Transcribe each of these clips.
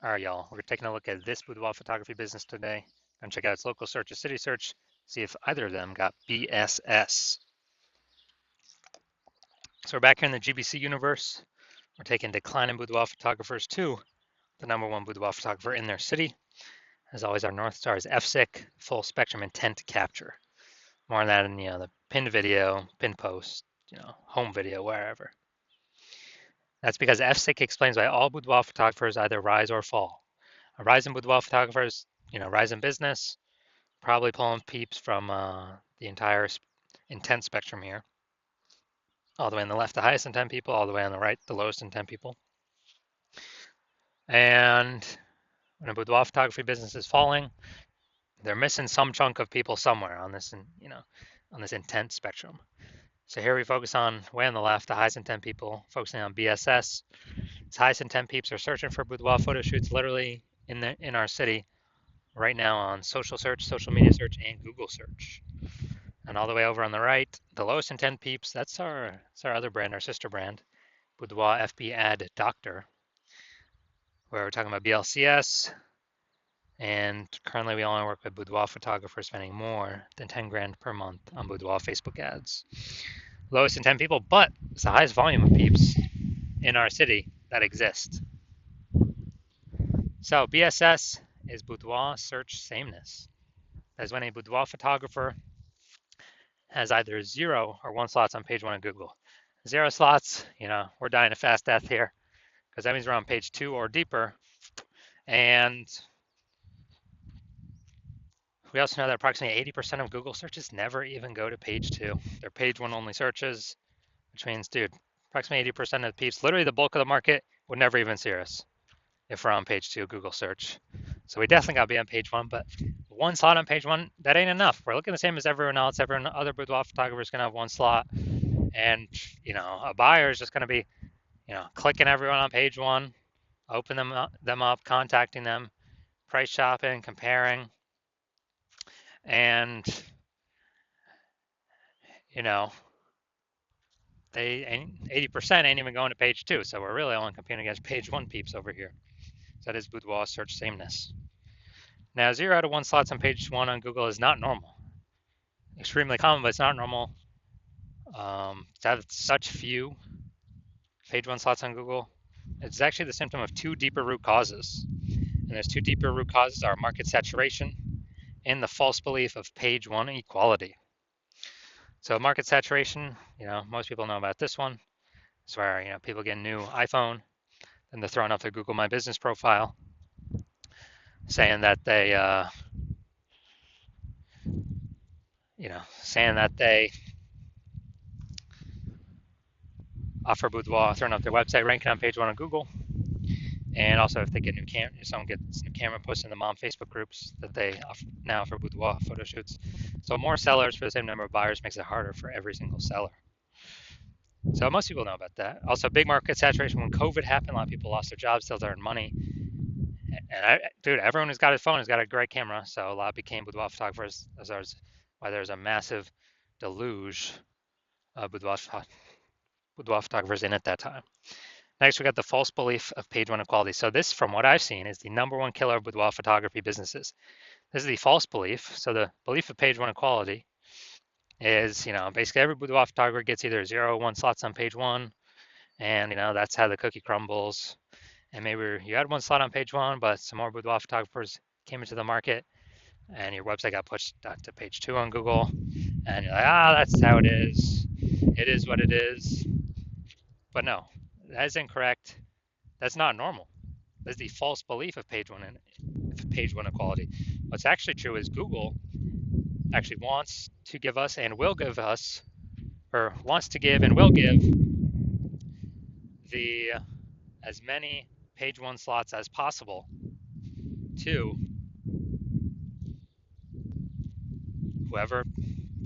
All right, y'all. We're taking a look at this boudoir photography business today. Gonna check out its local search or city search, see if either of them got BSS. So we're back here in the GBC universe. We're taking declining boudoir photographers to the #1 boudoir photographer in their city. As always, our North Star is FSIC, full spectrum intent capture. More on that in the pinned video, pinned post, home video, wherever. That's because FSIC explains why all boudoir photographers either rise or fall. A rise in boudoir photographers, rise in business, probably pulling peeps from the entire intent spectrum here. All the way on the left, the highest intent people, all the way on the right, the lowest intent people. And when a boudoir photography business is falling, they're missing some chunk of people somewhere on this, on this intent spectrum. So here we focus on way on the left, the highest intent people, focusing on BSS. These highest intent peeps are searching for boudoir photo shoots literally in our city right now on social search, social media search, and Google search. And all the way over on the right, the lowest intent peeps, that's our other brand, our sister brand, Boudoir FB Ad Doctor, where we're talking about BLCS. And currently we only work with boudoir photographers spending more than 10 grand per month on boudoir Facebook ads. Lowest intent people, but it's the highest volume of peeps in our city that exist. So BSS is boudoir search sameness. That's when a boudoir photographer has either 0 or 1 slots on page 1 of Google. 0 slots, we're dying a fast death here because that means we're on page 2 or deeper. And we also know that approximately 80% of Google searches never even go to page 2. They're page 1 only searches, which means, dude, approximately 80% of the peeps, literally the bulk of the market, would never even see us if we're on page 2 Google search. So we definitely got to be on page 1, but 1 slot on page 1, that ain't enough. We're looking the same as everyone else. Every other boudoir photographer is going to have 1 slot. And, a buyer is just going to be, clicking everyone on page 1, open them up, contacting them, price shopping, comparing. And, they ain't 80% ain't even going to page 2. So we're really only competing against page 1 peeps over here. So that is boudoir search sameness. Now, 0 out of 1 slots on page 1 on Google is not normal. Extremely common, but it's not normal. To have such few page 1 slots on Google, it's actually the symptom of 2 deeper root causes. And those 2 deeper root causes are market saturation and the false belief of page 1 equality. So market saturation, most people know about this one. It's where, people get a new iPhone and they're throwing up their Google My Business profile saying that they, offer boudoir, throwing up their website, ranking on page 1 on Google. And also if they get new camera, if someone gets new camera posted in the mom Facebook groups that they now offer boudoir photo shoots. So more sellers for the same number of buyers makes it harder for every single seller. So most people know about that. Also, big market saturation. When COVID happened, a lot of people lost their jobs, still earn money. And dude, everyone who's got his phone has got a great camera. So a lot became boudoir photographers. That's why there's a massive deluge of boudoir photographers in at that time. Next, we got the false belief of page 1 equality. So this, from what I've seen, is the #1 killer of boudoir photography businesses. This is the false belief. So the belief of page 1 equality is, basically every boudoir photographer gets either 0 or 1 slots on page 1, and that's how the cookie crumbles. And maybe you had 1 slot on page 1, but some more boudoir photographers came into the market, and your website got pushed to page 2 on Google, and you're like, that's how it is. It is what it is. But no, that is incorrect. That's not normal. That's the false belief of page 1 equality. What's actually true is Google actually wants to give us and will give us, or wants to give and will give as many page 1 slots as possible to whoever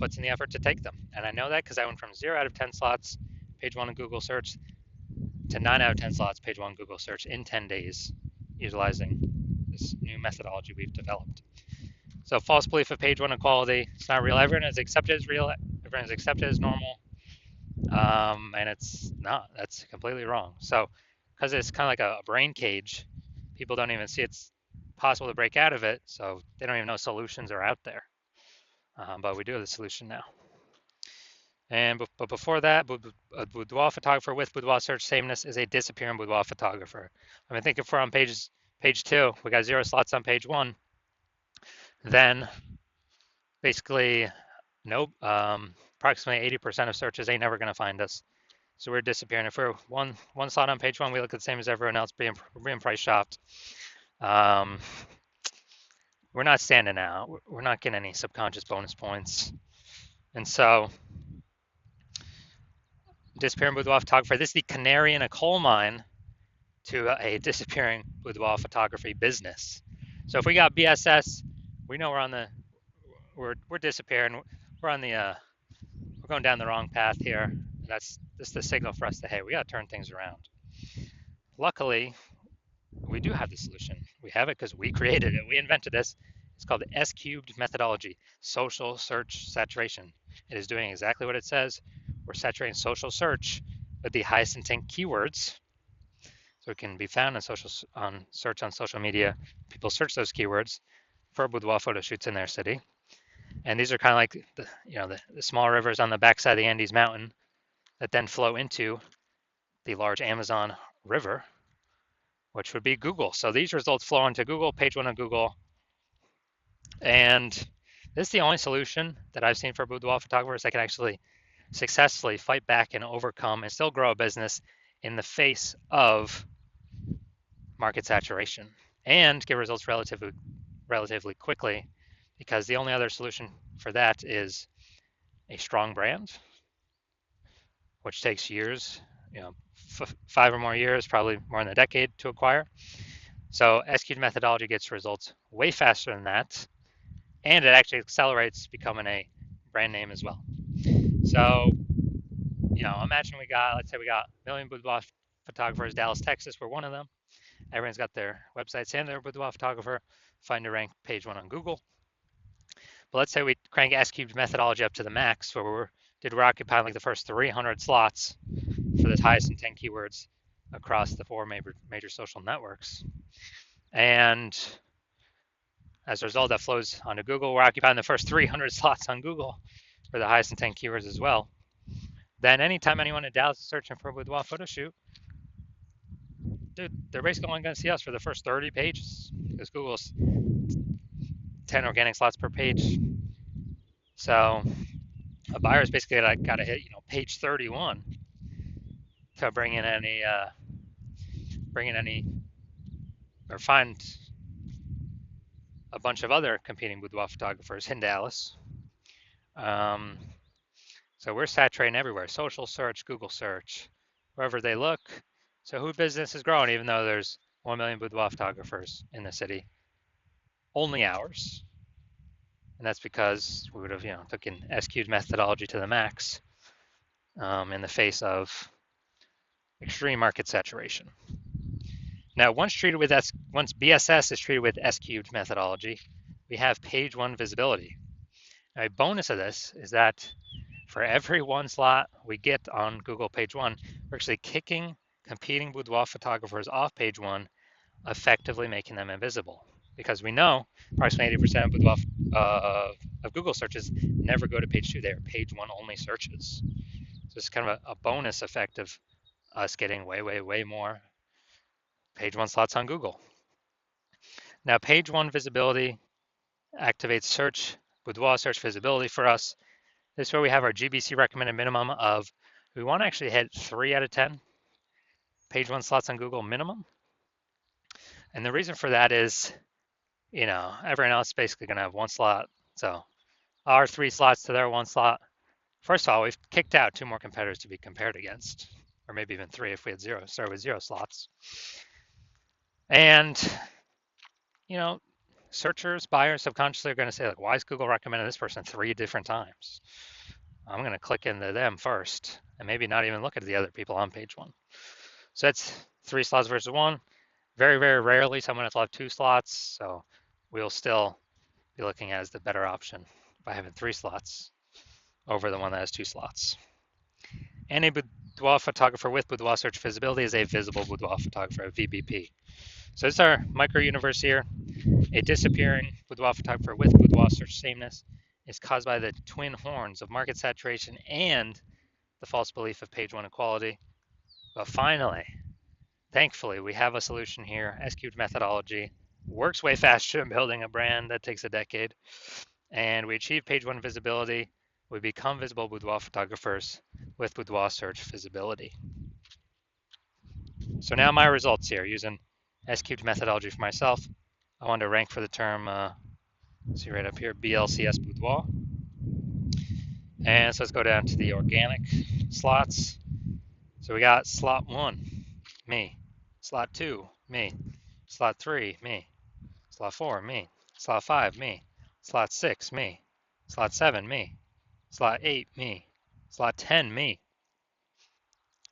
puts in the effort to take them. And I know that because I went from 0 out of 10 slots page 1 in Google search to 9 out of 10 slots page 1 Google search in 10 days utilizing this new methodology we've developed. So false belief of page 1 equality, it's not real. Everyone is accepted as real, everyone is accepted as normal, and it's not. That's completely wrong. So because it's kind of like a brain cage people don't even see it's possible to break out of it, so they don't even know solutions are out there. But we do have the solution now. And but before that, a boudoir photographer with boudoir search sameness is a disappearing boudoir photographer. I mean, think if we're on page 2, we got 0 slots on page 1, then basically nope, approximately 80% of searches ain't never going to find us. So we're disappearing. If we're one slot on page 1, we look the same as everyone else, being price shopped. We're not standing out. We're not getting any subconscious bonus points. And so, disappearing boudoir photographer, this is the canary in a coal mine to a disappearing boudoir photography business. So if we got BSS, we know we're disappearing. We're on the we're going down the wrong path here. That's just the signal for us that, hey, we got to turn things around. Luckily, we do have the solution. We have it because we created it. We invented this. It's called the S-cubed methodology, social search saturation. It is doing exactly what it says. We're saturating social search with the highest intent keywords, so it can be found on search on social media. People search those keywords for boudoir photo shoots in their city, and these are kind of like the small rivers on the backside of the Andes Mountain that then flow into the large Amazon River, which would be Google. So these results flow into Google, page 1 of Google, and this is the only solution that I've seen for boudoir photographers that can actually successfully fight back and overcome and still grow a business in the face of market saturation and get results relatively quickly, because the only other solution for that is a strong brand, which takes years, 5 or more years, probably more than a decade to acquire. So S-cubed methodology gets results way faster than that, and it actually accelerates becoming a brand name as well. So, imagine let's say we got a million boudoir photographers. Dallas, Texas, we're one of them. Everyone's got their websites and their boudoir photographer. Find a rank page 1 on Google. But let's say we crank S-cubed methodology up to the max, where we're occupying like the first 300 slots for the highest intent keywords across the 4 major social networks. And as a result, that flows onto Google. We're occupying the first 300 slots on Google for the highest intent keywords as well. Then anytime anyone in Dallas is searching for a boudoir photo shoot, dude, they're basically only going to see us for the first 30 pages, because Google's 10 organic slots per page. So a buyer's basically got to hit page 31 to bring in any or find a bunch of other competing boudoir photographers in Dallas. So we're saturating everywhere: social search, Google search, wherever they look. So who business is growing, even though there's 1 million boudoir photographers in the city? Only ours. And that's because we would have, taken S-cubed methodology to the max in the face of extreme market saturation. Now, once BSS is treated with S-cubed methodology, we have page 1 visibility. Now, a bonus of this is that for every 1 slot we get on Google page 1, we're actually kicking competing boudoir photographers off page 1, effectively making them invisible. Because we know approximately 80% of boudoir of Google searches never go to page 2. They are page 1 only searches. So it's kind of a bonus effect of us getting way more page 1 slots on Google. Now, page 1 visibility activates boudoir search visibility for us. This is where we have our GBC recommended minimum of, we want to actually hit 3 out of 10 page 1 slots on Google minimum. And the reason for that is, everyone else is basically going to have 1 slot. So our 3 slots to their 1 slot. First of all, we've kicked out 2 more competitors to be compared against, or maybe even 3 if we had started with 0 slots. And, searchers, buyers subconsciously are going to say, like, why is Google recommending this person 3 different times? I'm going to click into them first and maybe not even look at the other people on page 1. So that's 3 slots versus 1. Very, very rarely someone will have 2 slots, so we'll still be looking at as the better option by having 3 slots over the one that has 2 slots. And a boudoir photographer with boudoir search visibility is a visible boudoir photographer, a VBP. So it's our micro universe here. A disappearing boudoir photographer with boudoir search sameness is caused by the twin horns of market saturation and the false belief of page one equality. But finally, thankfully, we have a solution here. S-cubed methodology works way faster than building a brand that takes a decade. And we achieve page one visibility. We become visible boudoir photographers with boudoir search visibility. So now my results here using S-cubed methodology for myself. I want to rank for the term, see right up here, BLCS boudoir. And so let's go down to the organic slots. So we got slot 1, me. Slot 2, me. Slot 3, me. Slot 4, me. Slot 5, me. Slot 6, me. Slot 7, me. Slot 8, me. Slot 10, me.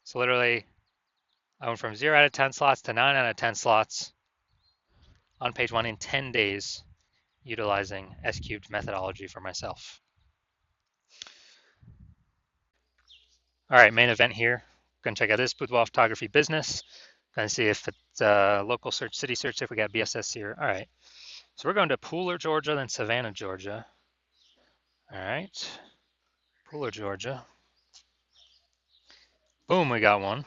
So literally, I went from 0 out of 10 slots to 9 out of 10 slots on page 1 in 10 days utilizing S-cubed methodology for myself. All right, main event here. Gonna check out this boudoir photography business. Gonna see if it's local search, city search, if we got BSS here. All right, so we're going to Pooler, Georgia, then Savannah, Georgia. All right, Pooler, Georgia. Boom, we got one.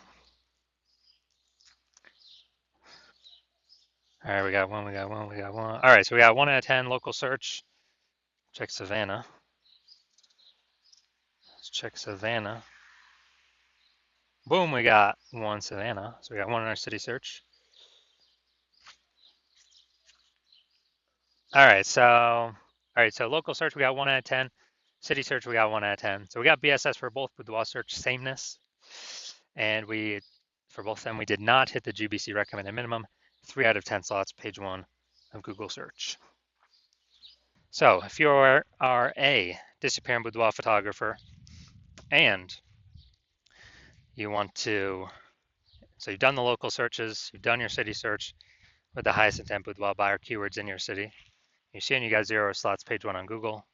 All right, we got one. All right, so we got 1 out of 10 local search. Check Savannah. Let's check Savannah. Boom, we got 1 Savannah. So we got 1 in our city search. All right, so local search we got 1 out of 10. City search we got 1 out of 10. So we got BSS for both boudoir search sameness, and for both of them we did not hit the GBC recommended minimum. 3 out of 10 slots, page 1 of Google search. So if you are a disappearing boudoir photographer and you want to, so you've done the local searches, you've done your city search with the highest intent boudoir buyer keywords in your city. You see, and you got 0 slots, page 1 on Google,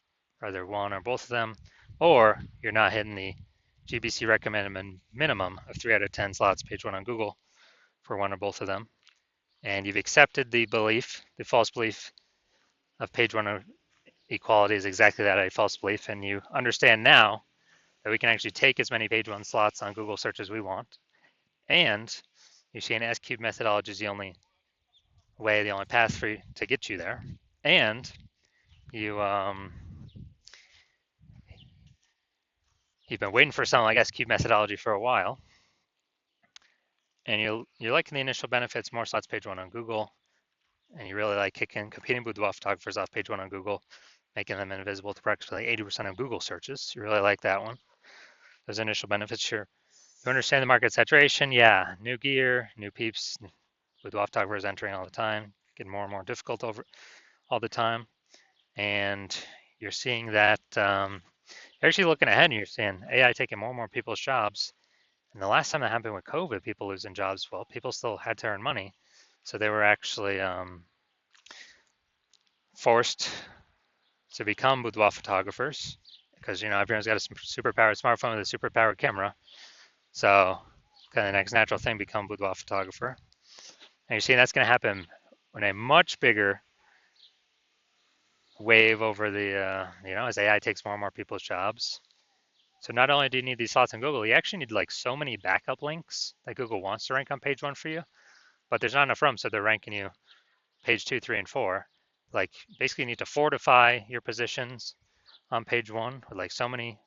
either one or both of them, or you're not hitting the GBC recommended minimum of 3 out of 10 slots, page 1 on Google for one or both of them. And you've accepted the belief, the false belief of page 1 equality is exactly that, a false belief. And you understand now that we can actually take as many page 1 slots on Google search as we want. And you see an S-cubed methodology is the only way, the only path for you to get you there. And you've been waiting for something like S-cubed methodology for a while, and you're liking the initial benefits, more slots, page 1 on Google, and you really like kicking competing boudoir photographers off page 1 on Google, making them invisible to practically 80% of Google searches. You really like that one. Those initial benefits, sure. You understand the market saturation, yeah. New gear, new peeps, boudoir photographers entering all the time, getting more and more difficult over all the time, and you're seeing that. You're actually looking ahead, and you're seeing AI taking more and more people's jobs. And the last time that happened with COVID, people losing jobs, well, people still had to earn money. So they were actually forced to become boudoir photographers because, everyone's got a superpowered smartphone with a superpowered camera. So kind of the next natural thing, become boudoir photographer. And you're seeing that's going to happen in a much bigger wave over the, as AI takes more and more people's jobs. So not only do you need these slots on Google, you actually need like so many backup links that Google wants to rank on page 1 for you, but there's not enough room, so they're ranking you page 2, 3, and 4. Like basically you need to fortify your positions on page 1 with like so many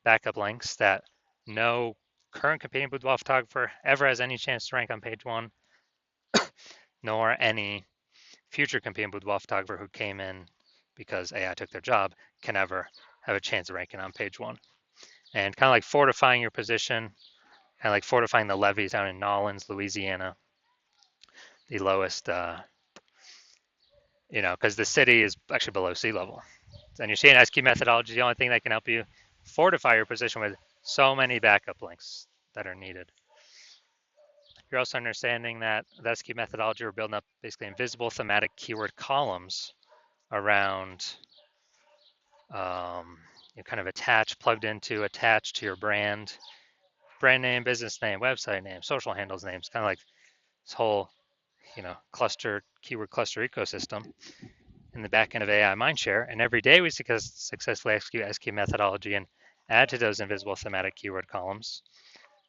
backup links that no current competing boudoir photographer ever has any chance to rank on page 1, nor any future competing boudoir photographer who came in because AI took their job can ever have a chance of ranking on page 1. And kind of like fortifying your position, kind of like fortifying the levees down in Nolens, Louisiana, the lowest, because the city is actually below sea level. And you're seeing S-cubed methodology is the only thing that can help you fortify your position with so many backup links that are needed. You're also understanding that the S-cubed methodology, we're building up basically invisible thematic keyword columns around, kind of attached to your brand name, business name, website name, social handles names, kind of like this whole keyword cluster ecosystem in the back end of AI Mindshare. And every day we successfully execute SQ methodology and add to those invisible thematic keyword columns,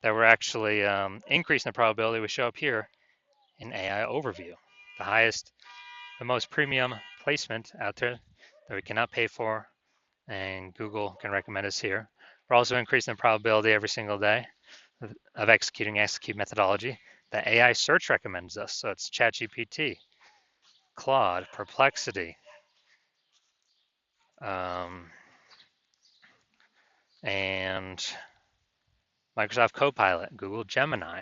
that we're actually increasing the probability we show up here in AI overview, the most premium placement out there that we cannot pay for, and Google can recommend us here. We're also increasing the probability every single day of executing SQ methodology that AI search recommends us. So it's ChatGPT, Claude, Perplexity, and Microsoft Copilot, Google Gemini.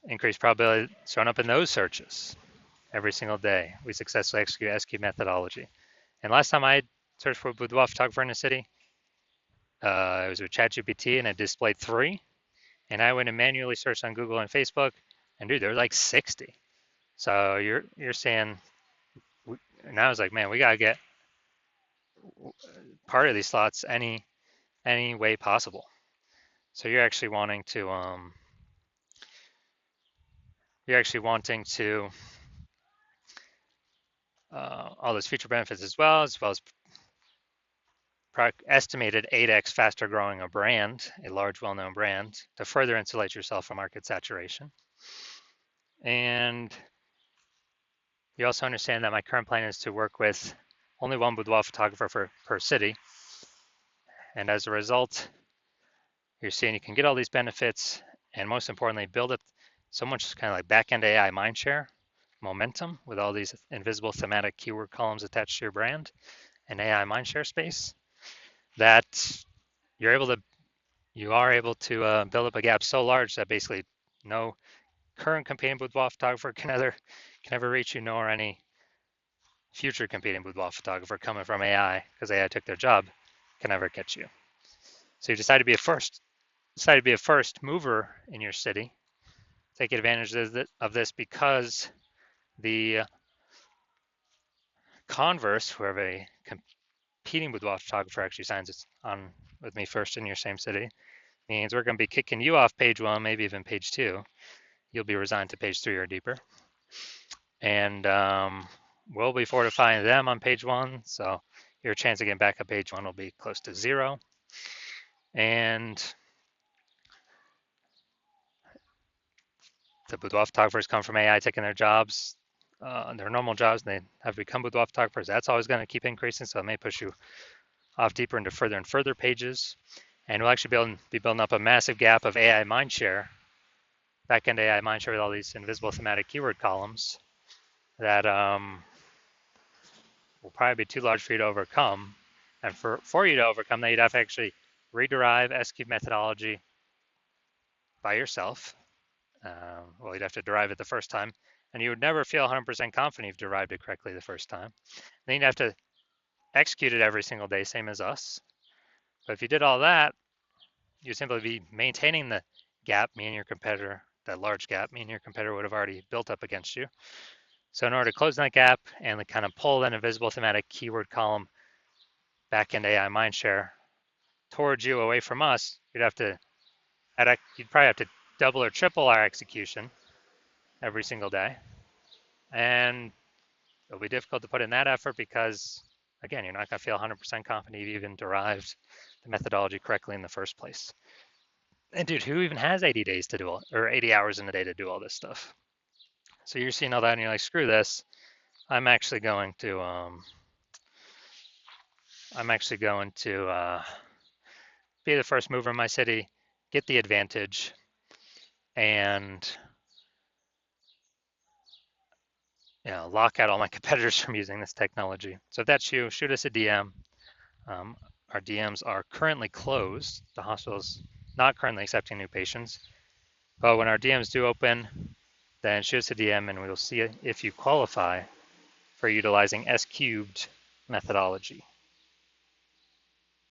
Increased probability showing up in those searches every single day. We successfully execute SQ methodology. And last time I searched for a boudoir photographer in a city, it was with ChatGPT and it displayed 3. And I went and manually searched on Google and Facebook, and dude, there were like 60. So you're saying, and I was like, man, we gotta get part of these slots any way possible. So you're actually wanting to all those feature benefits as well as estimated 8x faster growing a brand, a large well-known brand, to further insulate yourself from market saturation. And you also understand that my current plan is to work with only one boudoir photographer per city. And as a result, you're seeing you can get all these benefits, and most importantly, build up so much kind of like back-end AI mindshare momentum with all these invisible thematic keyword columns attached to your brand and AI mindshare space, that you are able to build up a gap so large that basically no current competing boudoir photographer can ever reach you, nor any future competing boudoir photographer coming from AI, because AI took their job, can ever catch you. So you decided to be a first mover in your city. Take advantage of this because the converse, whoever a competing boudoir photographer actually signs on with me first in your same city, means we're going to be kicking you off page 1, maybe even page 2. You'll be resigned to page 3 or deeper. And we'll be fortifying them on page 1, so your chance of getting back up page 1 will be close to 0. And the boudoir photographers come from AI taking their jobs, their normal jobs, and they have become boudoir photographers. That's always going to keep increasing, so it may push you off deeper into further and further pages. And we'll actually be building up a massive gap of AI mindshare, back-end AI mindshare with all these invisible thematic keyword columns that will probably be too large for you to overcome. And for you to overcome that, you'd have to actually rederive SQ methodology by yourself. Well, you'd have to derive it the first time, and you would never feel 100% confident you've derived it correctly the first time. Then you'd have to execute it every single day, same as us. But if you did all that, you'd simply be maintaining the gap, me and your competitor, that large gap, me and your competitor would have already built up against you. So in order to close that gap and kind of pull that invisible thematic keyword column back-end AI mindshare towards you away from us, you'd probably have to double or triple our execution every single day. And it'll be difficult to put in that effort because, again, you're not going to feel 100% confident you've even derived the methodology correctly in the first place. And dude, who even has 80 days to do or 80 hours in a day to do all this stuff? So you're seeing all that and you're like, screw this. I'm actually going to be the first mover in my city, get the advantage, and lock out all my competitors from using this technology. So if that's you, shoot us a DM. Our DMs are currently closed. The hospital's not currently accepting new patients. But when our DMs do open, then shoot us a DM and we will see if you qualify for utilizing S-cubed methodology.